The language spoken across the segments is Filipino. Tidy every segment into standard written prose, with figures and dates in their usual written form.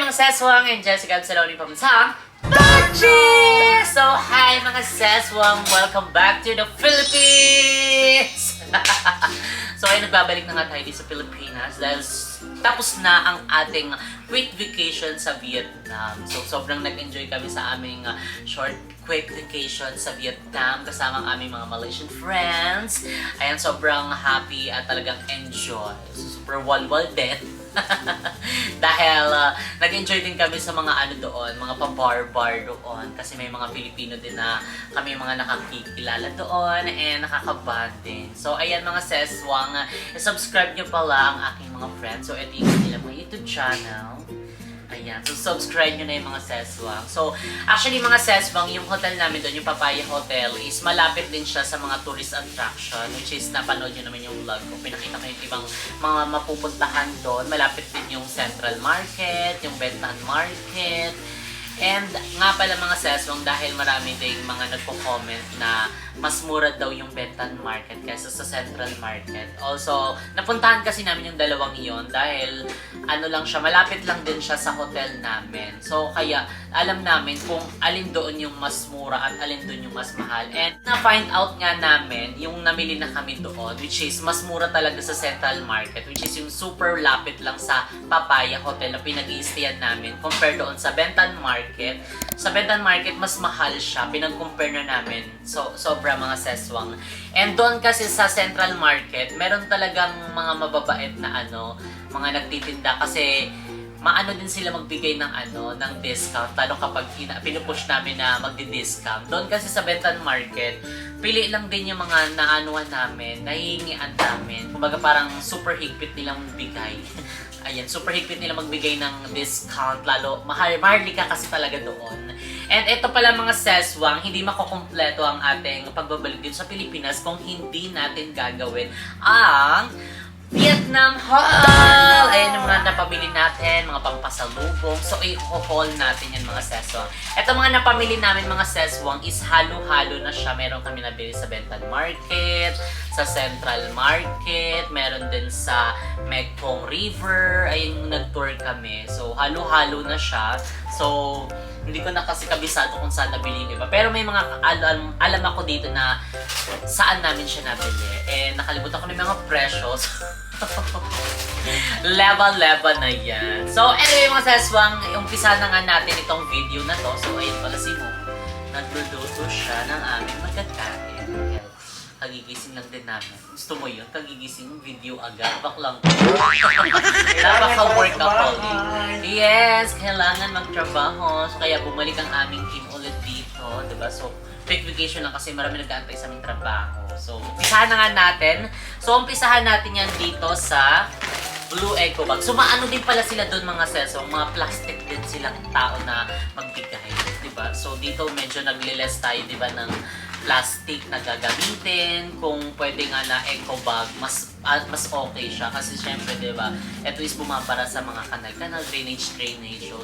mga seswang and Jessica Absaloni from sa Touchy! So, hi mga seswang! Welcome back to the Philippines! So, ay nagbabalik na nga tayo dito sa Pilipinas dahil tapos na ang ating quick vacation sa Vietnam. So, sobrang nag-enjoy kami sa aming short quick vacation sa Vietnam kasama ang aming mga Malaysian friends. Ayan, sobrang happy at talagang enjoy. So, super walwal din. Dahil nag-enjoy din kami sa mga ano doon, mga pa-bar-bar doon kasi may mga Pilipino din na kami mga nakakikilala doon and nakakabanding. So ayan mga seswang, subscribe nyo pala ang aking mga friends. So ito yung kanilang mga YouTube channel. Ayan, so subscribe nyo na yung mga seswang. So, actually mga seswang, yung hotel namin doon, yung Papaya Hotel, is malapit din siya sa mga tourist attraction, which is napanood nyo naman yung vlog ko. Pinakita ko yung ibang mga mapupuntahan doon. Malapit din yung Central Market, yung Bentan Market. And nga pala mga seswang, dahil marami ding mga nagpo-comment na mas mura daw yung Bentan Market kaysa sa Central Market. Also, napuntahan kasi namin yung dalawang iyon dahil ano lang siya, malapit lang din siya sa hotel namin. So, kaya alam namin kung alin doon yung mas mura at alin doon yung mas mahal. And na-find out nga namin yung namili na kami doon, which is mas mura talaga sa Central Market, which is yung super lapit lang sa Papaya Hotel na pinag-i-stayan namin compare doon sa Bentan Market. Sa Bentan Market, mas mahal siya. Pinag-compare na namin. So, sobra mga seswang. And doon kasi sa Central Market, meron talagang mga mababait na mga nagtitinda kasi maano din sila magbigay ng ng discount lalo kapag pinupush namin na magdi-discount. Doon kasi sa Bentan Market, pili lang din yung mga naanuhan namin, nahihingian namin. Kumbaga parang super higpit nilang bigay. Ayan, super higpit nila magbigay ng discount, lalo maharli ka kasi talaga doon. And ito pala mga seswang, hindi makukumpleto ang ating pagbabalik dito sa Pilipinas kung hindi natin gagawin ang Vietnam haul! Ayan yung mga napamili natin, mga pampasalubong. So, i-haul natin yan mga seswang. Ito mga napamili namin mga seswang is halo-halo na siya. Meron kami nabili sa Bentan Market, sa Central Market, meron din sa Mekong River. Ayun yung nag-tour kami. So, halo-halo na siya. So, hindi ko na kasi kabisado kung saan nabili yung iba. Pero may mga alam ako dito na saan namin siya nabili. And nakalimutan ko na yung mga presyos. Level na yan. So, anyway mga seswang, umpisa na nga natin itong video na to. So, ayun pala si Mo. Nagluluto siya ng aming magkakain. Kaya, kagigising lang din namin. Gusto mo yun? Kagigising yung video agad. Baklang ko. Napaka-workaholic. Yes, kailangan magtrabaho. So, kaya bumalik ang aming team ulit dito. Diba? So, quick vacation lang kasi marami nag-aantay sa aming trabaho. So, umpisahan na nga natin. So, umpisahan natin yan dito sa Blue Eco Bag. So, maano din pala sila doon mga sesong. Mga plastic din silang tao na magbigay. Diba? So, dito medyo nagliles tayo, diba, ng plastic na gagamitin. Kung pwede nga na eco bag, mas okay siya. Kasi syempre, diba, ito is bumabara sa mga kanal, drainage. So,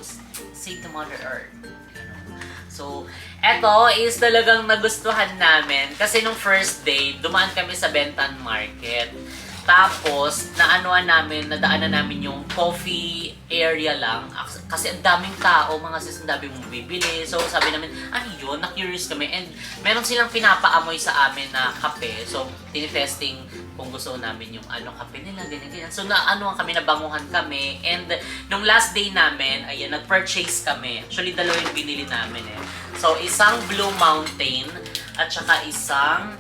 save the Mother Earth. So, eto is talagang nagustuhan namin. Kasi nung first day, dumaan kami sa Bentan Market. Tapos, nadaanan namin yung coffee area lang. Kasi ang daming tao, mga sis, ang daming bibili. So, sabi namin, ano yun? Na-curious kami. And meron silang pinapaamoy sa amin na kape. So, tinitesting kung gusto namin yung kape nila, ganyan. So, kami, nabanguhan kami. And nung last day namin, ayan, nag-purchase kami. Actually, dalawa yung binili namin eh. So, isang Blue Mountain at saka isang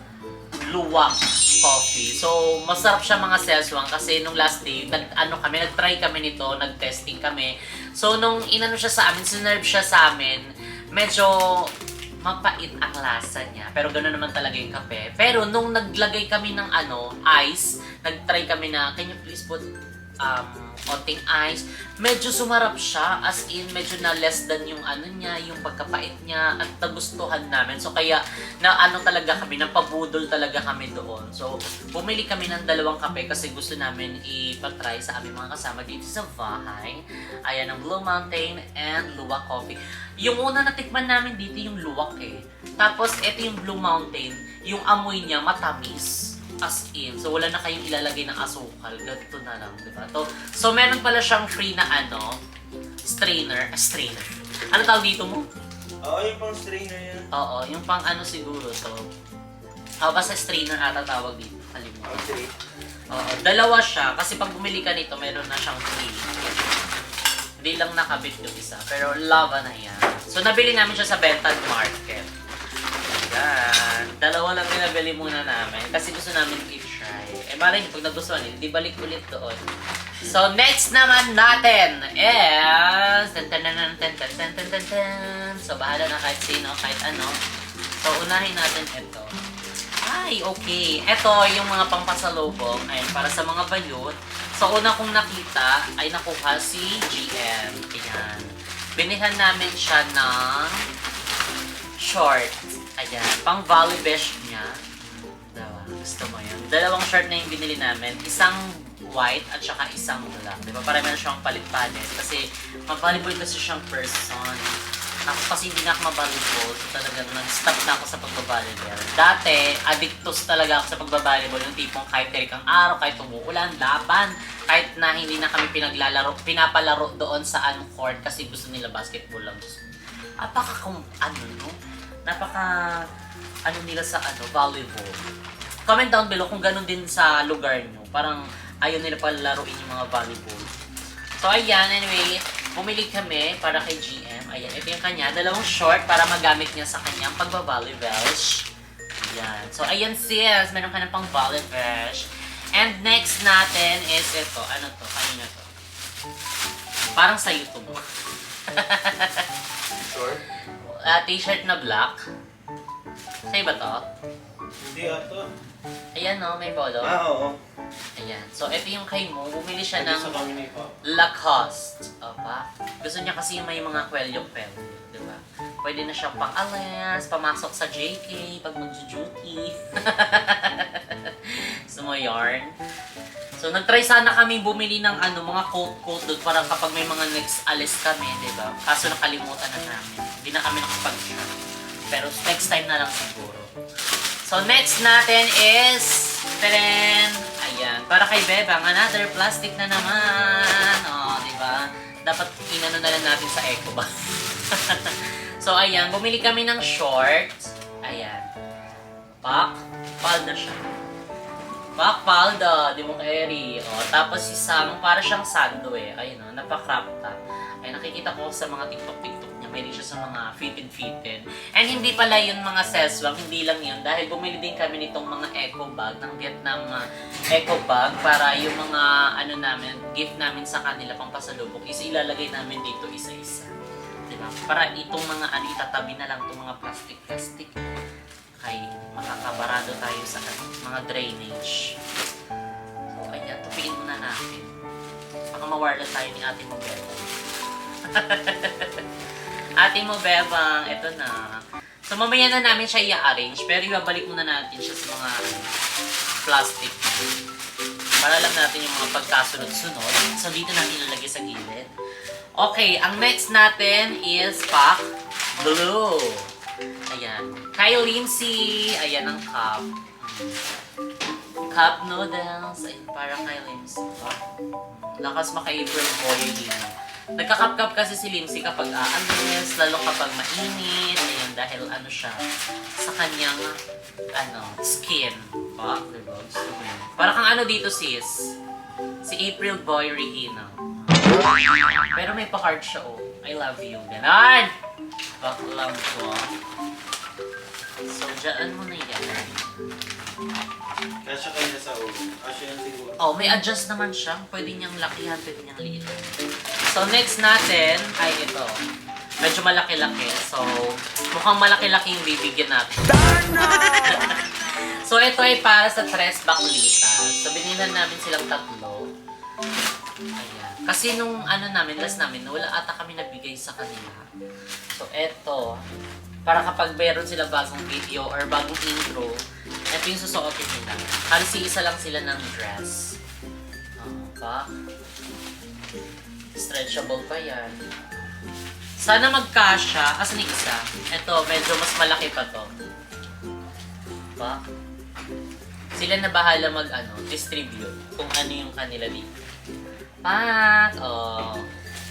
Luwak coffee. So, masarap siya mga seswang kasi nung last day, nag-try kami nito, nag-testing kami. So, nung siya sa amin, sinerve siya sa amin, medyo mapait ang lasa niya. Pero gano'n naman talaga yung kape. Pero nung naglagay kami ng ice, nag-try kami na, can you please put konting ice, medyo sumarap siya, as in medyo na less than yung niya, yung pagkapait niya, at nagustuhan namin. So kaya talaga kami, napabudol talaga kami doon. So bumili kami ng dalawang kape kasi gusto namin ipatry sa aming mga kasama dito sa bahay. Ayan ang Blue Mountain and Luwak Coffee. Yung una natikman namin dito yung Luwak eh. Tapos ito yung Blue Mountain, yung amoy niya matamis. As in. So, wala na kayong ilalagay ng asukal. Ganito na lang, diba? So, meron pala siyang free na strainer. Strainer. Ano tawag dito mo? Oo, yung pang strainer yan. Oo, yung pang ano siguro to. Basta strainer ata tawag dito. Kalimutan. Okay. Oo, dalawa siya. Kasi pag bumili ka nito, meron na siyang 3. Hindi lang nakabit yung isa. Pero lava na yan. So, nabili namin siya sa Benton Market. Ayan. Dalawa lang nabili muna namin. Kasi gusto namin i-try. Maray pag nagustuhan, hindi balik ulit doon. So, next naman natin is... So, bahala na kahit sino, kahit ano. So, unahin natin ito. Ay, okay. Ito, yung mga pampasalubong. Ayun, para sa mga bayot. So, una kong nakita ay nakuha si GM. Ayan. Binihan namin siya ng short. Ayan. Pang volley besh niya. Diba? Gusto mo yun. Dalawang short na yung binili namin. Isang white at saka isang black. Diba? Para meron siyang palit-palit. Kasi mag-volleyball kasi siyang person. Ako kasi hindi na ako mabalibol. So talagang nag-stop na ako sa pagbabalibol. Dati, addictus talaga ako sa pagbabalibol. Yung tipong kahit tirik ang araw, kahit umuulan, laban. Kahit na hindi na kami pinapalaro doon sa court kasi gusto nila basketball lang. Napaka nila sa volleyball. Comment down below kung ganun din sa lugar nyo. Parang ayaw nila palaruin yung mga volleyball. So ayan, anyway, bumili kami para kay GM. Ayan, ito yung kanya. Dalawang short para magamit niya sa kanyang pagbavolleyball. Ayan. So, ayan sis. Meron ka na pang volleyball. And next natin is ito. Ano to? Kanina to? Parang sa YouTube. Short? T-shirt na black. Sa'yo ba to? Hindi ato. Ayan no, may polo. Oo. Ayan. So, ito yung kay mo. Bumili siya Sa ng kami pa. Lacoste. Opa. Gusto niya kasi yung may mga kwelyo-kwelyo. Diba? Pwede na siyang pang-alas, pamasok sa JK, pag mag-duty. Gusto mo yarn? So, nag-try sana kami bumili ng mga coat-coat doon para kapag may mga next alis kami, diba? Kaso nakalimutan na namin. Hindi na kami nakapag-shop. Pero next time na lang siguro. So, next natin is... Tadaan! Ayan. Para kay Bebang, another plastic na naman. O, diba? Dapat inano na lang natin sa eco ba? So, ayan. Bumili kami ng shorts. Ayan. Palda siya. Palda. Di mo carry. O, tapos isang, para siyang sando eh. Ayun o, napaka-crop top. Ay, nakikita ko sa mga TikTok niya. May siya sa mga fitted. And hindi pala yun mga seswang. Hindi lang yun. Dahil bumili din kami nitong mga eco bag. Ng Vietnam eco bag. Para yung mga gift namin sa kanila pang pasalubong is ilalagay namin dito isa-isa. Diba? Para itong mga itatabi na lang itong mga plastic. Kay makakabarado tayo sa mga drainage. So, ayan. Tupiin muna natin. Baka mawarla tayo ni Ate mo Bebang. Ate mo Bebang, eto na. So, mamaya na namin siya i-arrange. Pero ibabalik muna natin siya sa mga plastic. Para lang natin yung mga pagkasunod-sunod. So, dito natin ilalagay sa gilid. Okay, ang next natin is pack blue. Ayan. Kay Lindsay. Ayan ang cup. Cup noodles. Ayan, para kay Lindsay. Lakas maka-April boy din. Nagka-cup kasi si Lindsay kapag aalis, lalo kapag mainit. Ayan, dahil siya sa kanyang skin. Diba? Gusto ko yun. Para kang dito sis. Si April Boy Regina. Pero may pa-card siya I love you. Ganon! Baklam ko. So, dyan mo na yan. Kasya kayo na sa ulo. Kasya yan siguro. Oh, may adjust naman siya. Pwede niyang lakihan, pwede niyang liitan. So, next natin ay ito. Medyo malaki-laki. So, mukhang malaki-laki yung bibigyan natin. So, ito ay para sa tres baklitas. So, binilan namin silang 3. Ayan. Kasi nung last namin, wala ata kami nabigay sa kanila. So, ito. Para kapag mayroon sila bagong video or bagong intro, ito yung susuotin nila. Kasi isa lang sila ng dress. Stretchable pa yan. Sana magkasya. Asan yung isa? Ito, medyo mas malaki pa to. Sila na bahala distribute kung ano yung kanila dito.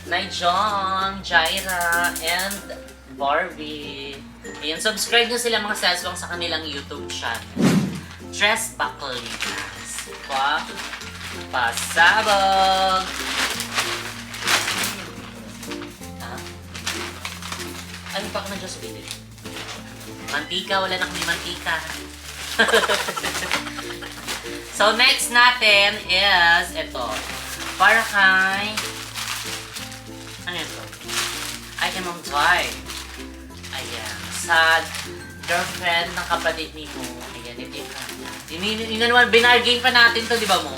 Naijong, Jaira, and Barbie. Ayan, subscribe nyo sila mga saswang sa kanilang YouTube channel. Dress Bakolitas. Pasabog! Ha? Ano pa ka na Diyos bilhin? Mantika, wala na kami mantika. So, next natin is ito. Para kay... Ano ito? Item of Joy. Ayan. Sa girlfriend ng kapatid ni Mo. Ayan, ito yung kanya. Binargain pa natin to, di ba mo?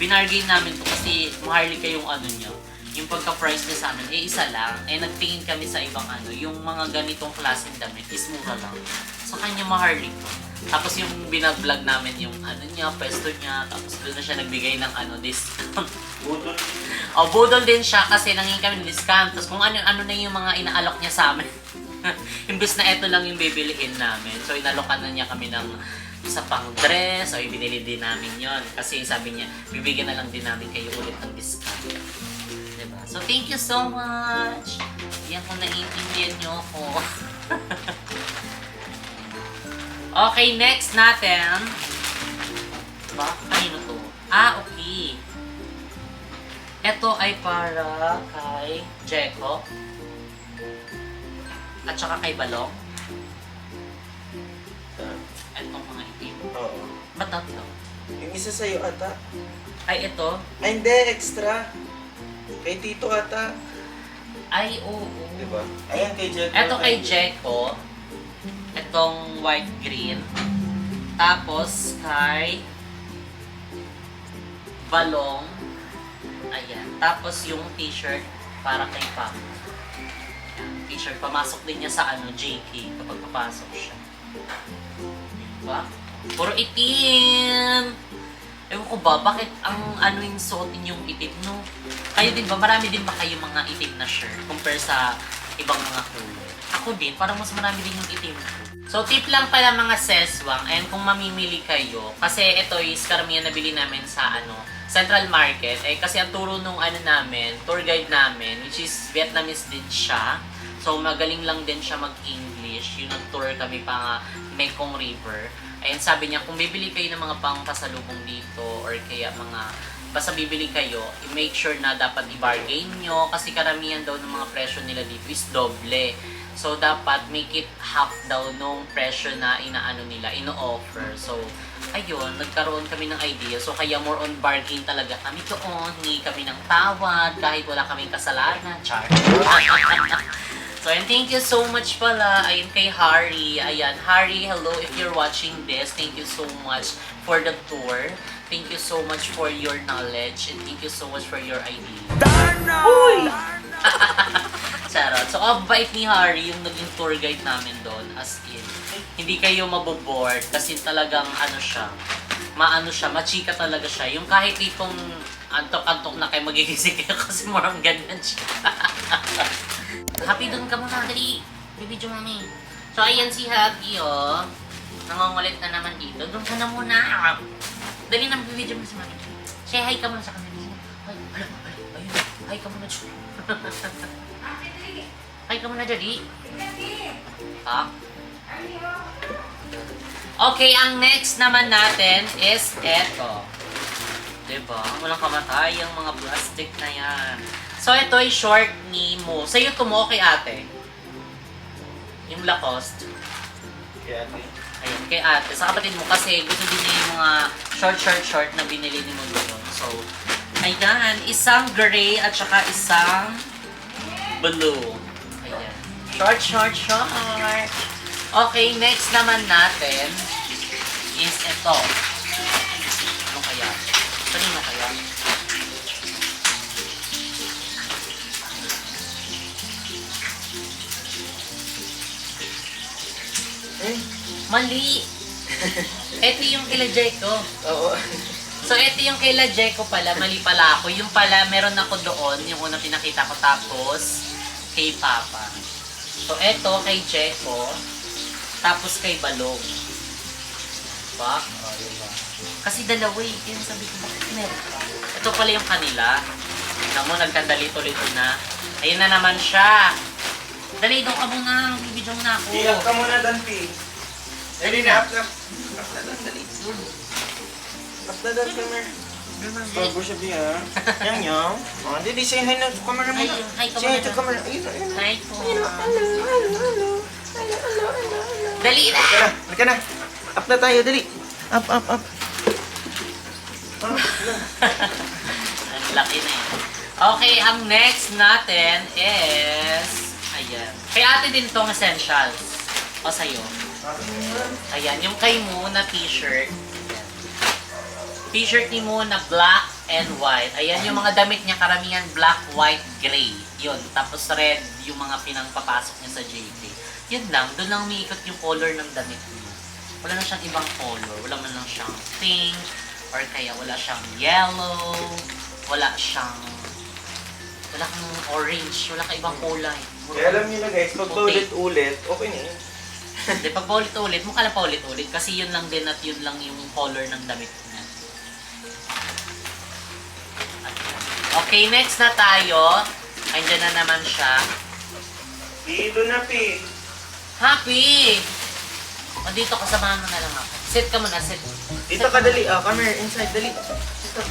Binargain namin to kasi maharli kayong ano nyo. Yung pagka-price niya sa amin, isa lang. Eh, nagtingin kami sa ibang ano. Yung mga ganitong klaseng damit is mura lang. Sa kanya maharli to. Tapos yung binablog namin yung ano niya, pwesto niya. Tapos doon na siya nagbigay ng ano, discount. Budol. O, budol din siya kasi nanging kami ng discount. Tapos kung ano na yung mga inaalok niya sa amin. Imbes na eto lang yung bibilihin namin. So, inalokan na niya kami ng sa pang dress. O, ibinili din namin yon. Kasi sabi niya, bibigyan na lang din namin kayo ulit ng discount. Diba? So, thank you so much. Yan kung naiintindihan niyo ako. Okay, next natin. Ba? Kanino to? Ah, okay. Ito ay para kay Jeko. At saka kay Balong. Itong mga itim. Oo. Ba't tatlo? Yung isa sa'yo ata. Ay, ito. Ay, hindi. Extra. Kay Tito ata. Ay, oo. Diba? Ayan kay Jack. Ito kay Jeko. Itong white green. Tapos kay Balong. Ayan. Tapos yung t-shirt para kay Pam. Ayan. T-shirt. Pamasok din niya sa ano, JK kapag papasok siya. Diba? Puro itim! Ewan ko ba, bakit ang ano yung suotin yung itim, no? Kayo din ba? Marami din ba kayo mga itim na shirt compare sa ibang mga kulay? Ako din, parang mas marami din yung itim. So, tip lang pala mga seswang, and kung mamimili kayo, kasi ito is karamihan nabili namin sa ano, Central Market, eh kasi ang turo nung ano namin, tour guide namin, which is Vietnamese din siya. So, magaling lang din siya mag-English. Yung nag-tour kami pa Mekong River. Ayun, sabi niya, kung bibili kayo ng mga pangpasalubong dito, or kaya mga, basta bibili kayo, i-make sure na dapat i-bargain nyo, kasi karamihan daw ng mga presyo nila dito is doble. So, dapat make it half daw nung presyo na inaano nila, ino-offer. So, ayun, nagkaroon kami ng idea. So, kaya more on bargain talaga kami doon. Hingi kami ng tawad kahit wala kaming kasalanan. Char. So, and thank you so much pala. Ayun kay Harry. Ayan, Harry, hello if you're watching this. Thank you so much for the tour. Thank you so much for your knowledge. And thank you so much for your idea. Uy! Charot. So, bait ni Harry yung naging tour guide namin doon. As in, hindi kayo maboboard kasi talagang ano siya, maano siya, machika talaga siya. Yung kahit itong antok-antok na kayo magigising kayo kasi morang ganyan siya. Happy doon ka muna, dali. Bibidyo mami. So, ayan si Happy, oh. Nangungulit na naman dito. Doon ka na muna. Dali na, bibidyo mo si mami. Say hi ka muna sa kanila. Ay, ayun. Hi ka muna, Chu. Hi ka muna, dali. Ha? Okay, ang next naman natin is eto. Diba? Walang kamatay ang mga plastic na yan. So, ito ay short ni Mo. Sa'yo to mo, kay ate. Yung Lacoste. Kaya ate. Ayun, kay ate. Sa kapatid mo kasi gusto din niya yung mga short na binili ni Mo doon. So, ayan. Isang gray at saka isang blue. Ayan. Short. Okay, next naman natin is ito. Ano kaya? Kanino kaya? Eh? Mali! Ito yung kila Jeko. Oo. So, ito yung kila Jeko pala. Mali pala ako. Yung pala, meron ako doon. Yung unang pinakita ko. Tapos, kay Papa. So, ito kay Jeko. Tapos kay Balong. Diba? Oh, yun ba? Kasi dalawa eh. Kaya sabi ko, bakit meron pa? Ito pala yung kanila. Tignan mo, nagkandalito-lito na. Ayun na naman siya. Dali, doon ka muna. Bibidyo mo na ako. Iyak ka muna, Dan P. Dali na, up na. Up na, Dan, dali. Up na, Dan, come here. Bago siya, Bi, ha? Yang, yang. Oh, dali, say hi na. Camera mo na. Hi ka Say hi muna. to camera. Ayun, ayun. Hi po. Hello. Dali na! Halika na. Up na tayo, dali. Up, up, up. Ang laki na yun. Okay, ang next natin is... Ayan. Kay ate din tong essentials. O sa'yo. Ayan, yung kay Mo na t-shirt. Ayan. T-shirt ni Mo na black and white. Ayan yung mga damit niya, karamihan black, white, gray. Yun. Tapos red yung mga pinangpapasok niya sa JK. Yun lang. Doon lang umiikot yung color ng damit niya. Wala na siyang ibang color. Wala man lang siyang pink, or kaya wala siyang yellow, wala siyang... Wala kang orange, wala kang ibang kulay. Kaya alam niyo na guys, pag paulit-ulit, okay na yun. Hindi, pag paulit-ulit, mukha lang paulit-ulit kasi yun lang din at yun lang yung color ng damit niya. Okay, next na tayo. Andiyan na naman siya. Dito na, Pi. Happy! O dito, kasamahan mo na lang ako. Sit ka muna, sit. Dito ka, dali. Ah, come here, inside, dali. Dito.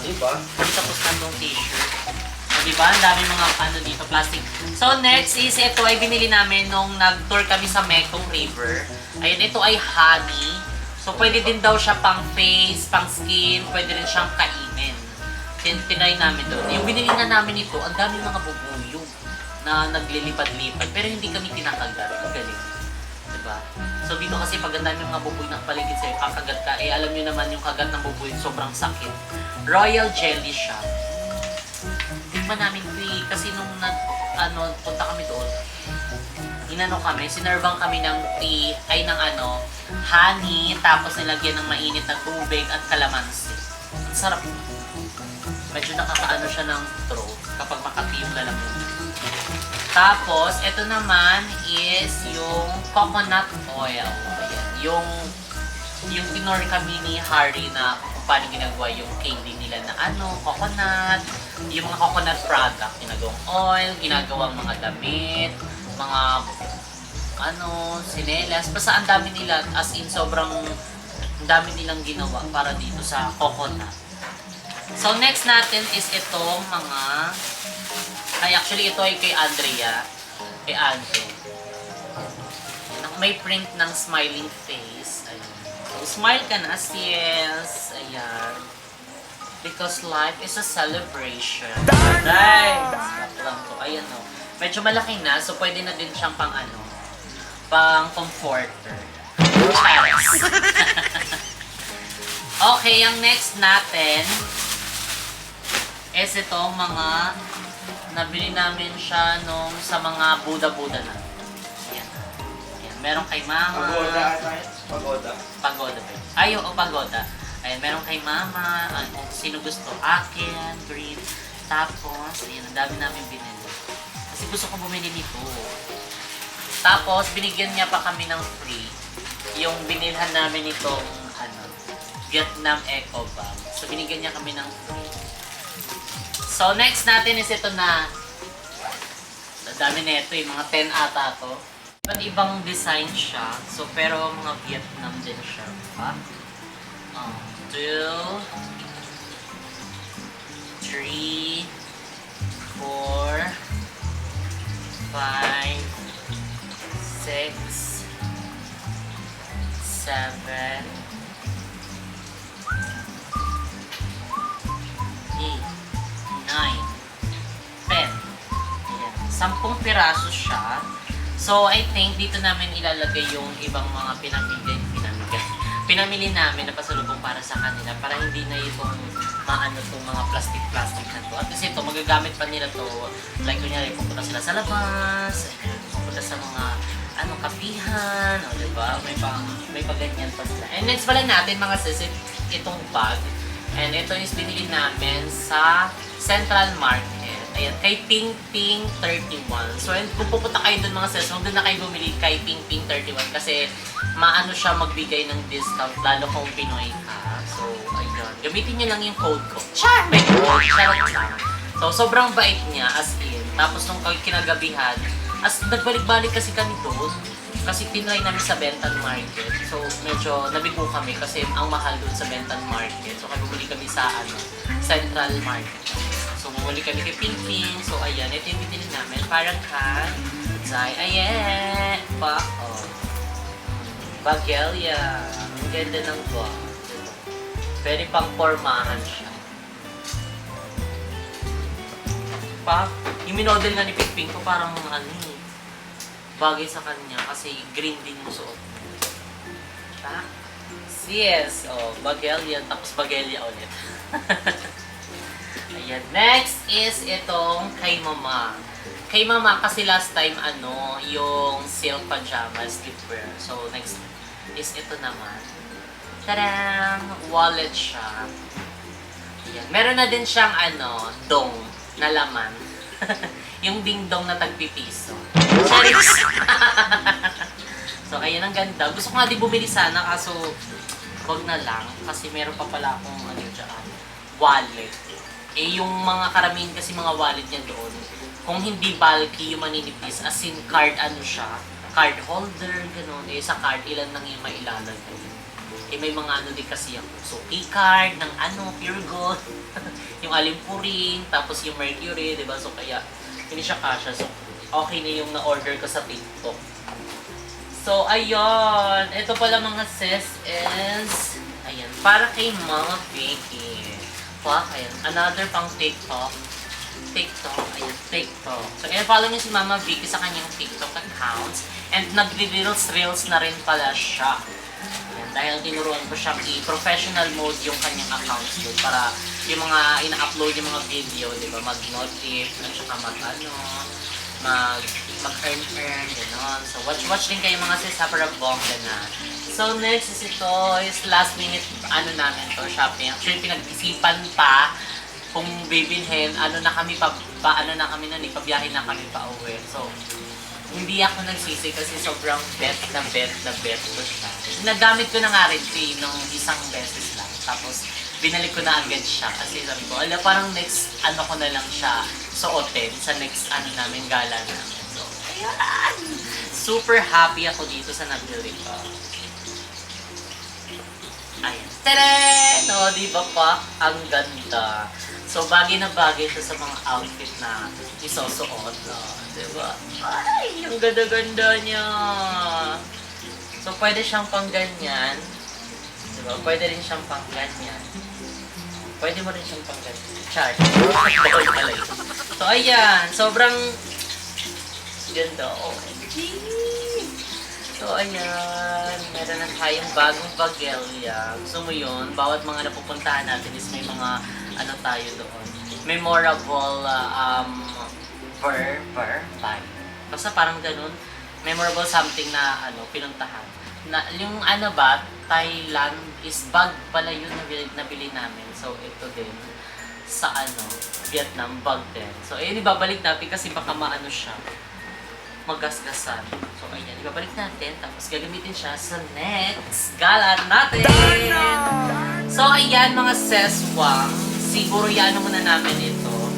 Di ba? Tapos na tong t-shirt. O diba? Ang dami mga ano dito, plastic. So next is, ito ay binili namin nung nag-tour kami sa Mekong River. Ayun, ito ay honey. So pwede din daw siya pang face, pang skin, pwede rin siyang kainin. Tinay namin doon. Yung binili na namin ito, ang dami mga bubuyog na naglilipad-lipad. Pero hindi kami tinakagat. Ang galing. Diba? So dito kasi pag ang dami mga buboy na paligid sa'yo, kakagat ka, eh alam nyo naman yung kagat ng buboy, sobrang sakit. Royal jelly siya. Tingnan namin ito eh, kasi nung punta kami doon, sinervang kami ng tea, ay ng honey, tapos nilagyan ng mainit na tubig at kalamansi. Ang sarap. Medyo nakakaano siya ng throat kapag makati yung lalamunan. Tapos, ito naman is yung coconut oil. Ayan. Yung tinor kami ni Harry na kung paano ginagawa yung candy nila na coconut, yung mga coconut product, ginagawang oil, ginagawang mga damit, mga sinelas, basta ang dami nila, as in sobrang dami nilang ginawa para dito sa coconut. So next natin is itong mga, actually ito ay kay Andrea, kay Andrew. May print ng smiling face. Ayan. So, smile ka na, sis. Ayan. Because life is a celebration. Nice! Lang to. Ayan o. Medyo malaki na, so pwede na din siyang pang pang comforter. Charis. Okay, ang next natin is itong mga nabili namin siya nung sa mga Buda-Buda na. Ayan. Ayan. Meron kay Mama. Pagoda ata yun? Pagoda. Pagoda ba yun? Ay, oo, pagoda. Ayan, meron kay Mama. Kung sino gusto, akin, green. Tapos, ayan, ang dami namin binili. Kasi gusto ko bumili nito. Tapos, binigyan niya pa kami ng free. Yung binilhan namin itong, Vietnam Eco Bag. So, binigyan niya kami ng free. So, next natin is ito na. Dami na ito, mga 10 ata to. Iba't ibang design siya. So, pero mga Vietnam din siya. Diba? 2, 3, 4, 5, 6, 7, 10. Ayan. 10 piraso siya. So, I think dito namin ilalagay yung ibang mga pinamili namin na pasalubong para sa kanila para hindi na itong itong mga plastic na to. At least ito, magagamit pa nila to. Like, kunyari, pupunta sila sa labas, pupunta sa mga kapihan, o diba? May paganyan pa sila. And next pala natin, mga sis, itong bag. And ito is binili namin sa Central Market. Ayan, kay Ping Ping 31. So, kung pupunta kayo dun mga sis, huwag doon na kayo bumili kay Ping Ping 31 kasi maano siya magbigay ng discount lalo kung Pinoy ka. So, ayun. Gamitin nyo lang yung code ko. Char! May code. Charot lang. So, sobrang bait niya, as in. Tapos nung kinagabihan, nagbalik-balik kasi kami doon. Kasi tinry namin sa Benton Market. So, medyo nabigo kami kasi ang mahal doon sa Benton Market. So, bumuli kami sa Central Market. So, bumuli kami kay Ping Ping. So, ayan. Ito yung binili namin. Parang Zay. Ayan. Bagelia. Ang ganda ng box. Pwede pang pormahan siya. Yung minodel nga ni Ping Ping ko parang bagay sa kanya kasi green din yung suot. Yes, Bagelia, tapos Bagelia ulit. Ayan, next is itong kay Mama. Kay Mama kasi last time yung silk pajama sleepwear. So next is ito naman. Tadang! Wallet siya. Ayan. Meron na din siyang dong na laman. Yung ding-dong na tagpipiso. Charis! So, ayan ang ganda. Gusto ko nga din bumili sana, kaso wag na lang. Kasi meron pa pala akong dyan, wallet. Yung mga karamihan kasi mga wallet niya doon, kung hindi bulky yung maninipis, as in card siya, card holder, gano'n. Sa card, ilan lang yung mailalagay. May mga din kasi ako. So, e-card ng pure gold. Yung alimpuring, tapos yung mercury, diba? So, kaya, hindi siya kasha. So, okay na yung na-order ko sa TikTok. So, ayun. Ito pala mga sis is, ayan, para kay Mama Vicky. Ayan, another pang TikTok. Ayan, TikTok. So, follow niyo si Mama Vicky sa kanyang TikTok accounts. And nagre-reels na rin pala siya. Dahil tinuruan ko siyang i-professional mode yung kanyang accounts doon para yung mga ina-upload yung mga video, di ba, mag-notif, at saka mag-earn, gano'n. So, watch din kayo mga sis, para bongga na. So, next is ito, is last minute, namin to, shopping. Actually, pinag-isipan pa kung bibilhin, na kami pabiyahin na kami pa uwi. So, hindi ako nagsisi kasi sobrang bet ko siya. Nagamit ko na nga rin nung isang beses lang. Tapos, binalik ko na agad siya. Kasi sabi ko, parang next ko na lang siya suotin sa next namin, gala namin. So, ayan! Super happy ako dito sa nabili ko. Ayan. Tadaan! Di ba pa? Ang ganda. So, bagay na bagay siya sa mga outfit na isusuot. Diba? Ay, ang ganda-ganda niya. So, pwede siyang pang ganyan. Diba? Pwede rin siyang pang ganyan. Pwede mo rin siyang pang ganyan. Char. So, ayan. Sobrang ganda. OMG. So, ayan. Meron na tayong bagong Bagelia. Gusto mo yun? Bawat mga napupuntahan natin is may mga tayo doon. Memorable bye. Basta parang ganun, memorable something na pinuntahan. Na yung Thailand is bag pala yun na nabili namin. So ito din sa Vietnam bag din. So ibabalik natin kasi baka siya magasgasan. So ayan, ibabalik natin tapos gagamitin siya sa next gala natin. So ayan mga seswang, siguro muna namin ito.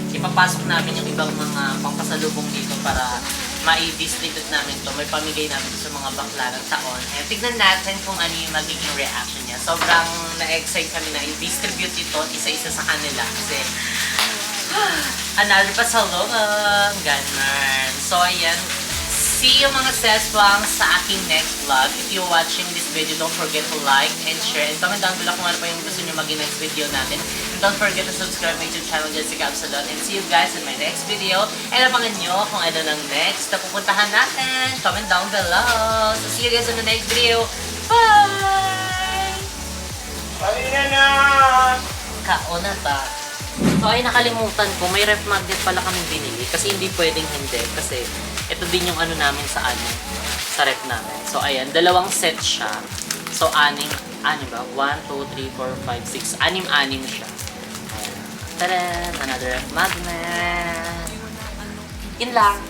Ipapasok namin yung ibang mga pangpasalubong dito para ma-distribute namin to. May pamigay namin sa mga bakla ng taon. And tignan natin kung ano yung magiging reaction niya. Sobrang na-excite kami na i-distribute ito isa-isa sa kanila. Kasi, another pasalubong. Ganun. So, ayan. See you mga seswang sa aking next vlog. If you're watching this video, don't forget to like and share. And comment down below kung ano pa yung gusto nyo maging next video natin. And don't forget to subscribe my YouTube channel, Jessica Absalon. And see you guys in my next video. And abangan nyo kung ano ng next na pupuntahan natin. Comment down below. So see you guys in the next video. Bye! Bye na! Kauna ta. So ay nakalimutan ko, may ref magnet pala kami binili. Kasi hindi pwedeng hindi. Kasi ito din yung namin sa ref namin. So ayan, dalawang set siya. So anim ba? 1, 2, 3, 4, 5, 6. Anim siya. Ayan. Tadaan! Another ref magnet. Yun lang.